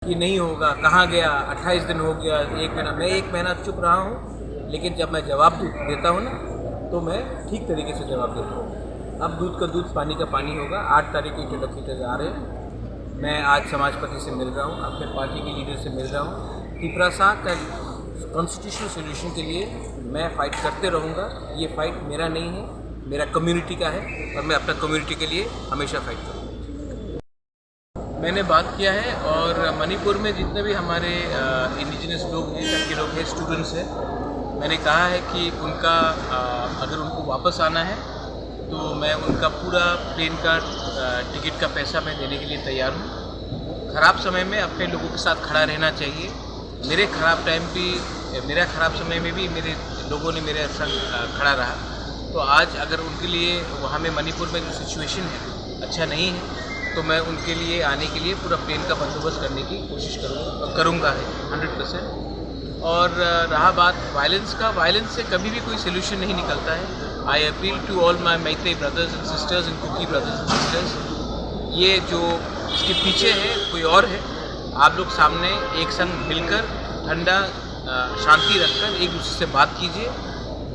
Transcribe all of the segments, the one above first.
कि नहीं होगा, कहाँ गया, 28 दिन हो गया, 1 महीना। मैं 1 महीना चुप रहा हूँ, लेकिन जब मैं जवाब देता हूँ ना, तो मैं ठीक तरीके से जवाब देता हूँ। अब दूध का दूध, पानी का पानी होगा। 8 तारीख को इंटरलोक्यूटर्स आ रहे हैं। मैं आज समाजपति से मिल रहा हूँ, अपने पार्टी के लीडर से मिल रहा हूँ। त्रिपुरा का कॉन्स्टिट्यूशनल सोल्यूशन के लिए मैं फ़ाइट करते रहूँगा। ये फ़ाइट मेरा नहीं है, मेरा कम्युनिटी का है, और मैं अपना कम्युनिटी के लिए हमेशा फ़ाइट करूँगा। मैंने बात किया है, और मणिपुर में जितने भी हमारे इंडिजिनस लोग हैं, टर्की लोग हैं, स्टूडेंट्स हैं, मैंने कहा है कि उनका अगर उनको वापस आना है तो मैं उनका पूरा प्लेन का टिकट का पैसा मैं देने के लिए तैयार हूँ। ख़राब समय में अपने लोगों के साथ खड़ा रहना चाहिए। मेरे ख़राब टाइम भी, मेरा ख़राब समय में भी मेरे लोगों ने मेरे संग खड़ा रहा। तो आज अगर उनके लिए वहाँ में मणिपुर में जो सिचुएशन है अच्छा नहीं है, तो मैं उनके लिए आने के लिए पूरा प्लेन का बंदोबस्त करने की कोशिश करूँगा 100%। और रहा बात वायलेंस का, वायलेंस से कभी भी कोई सोल्यूशन नहीं निकलता है। I appeal to all my Meitei brothers and sisters and Kuki brothers and sisters, ये जो इसके पीछे है कोई और है। आप लोग सामने एक संग मिलकर ठंडा शांति रखकर एक दूसरे से बात कीजिए।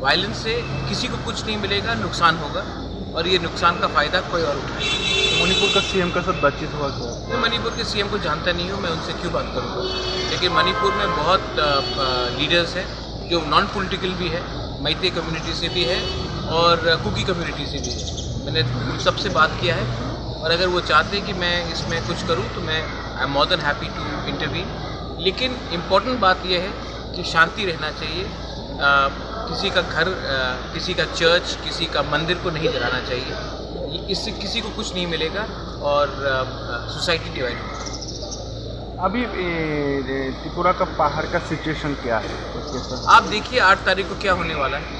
वायलेंस से किसी को कुछ नहीं मिलेगा, नुकसान होगा, और ये नुकसान का फ़ायदा कोई और उठाएगा। मणिपुर का सीएम का साथ बातचीत हुआ क्या? मैं मणिपुर के सीएम को जानता नहीं हूँ, मैं उनसे क्यों बात करूँगा। लेकिन मणिपुर में बहुत लीडर्स हैं जो नॉन पॉलिटिकल भी है, मैते कम्युनिटी से भी है और कुकी कम्युनिटी से भी है। मैंने उन सबसे बात किया है, और अगर वो चाहते हैं कि मैं इसमें कुछ करूँ तो मैं I am more than happy to intervene. लेकिन इम्पॉर्टेंट बात यह है कि शांति रहना चाहिए। किसी का घर, किसी का चर्च, किसी का मंदिर को नहीं जलाना चाहिए। इससे किसी को कुछ नहीं मिलेगा और सोसाइटी डिवाइड होगी। अभी त्रिपुरा का बाहर का सिचुएशन क्या है? आप देखिए 8 तारीख को क्या होने वाला है।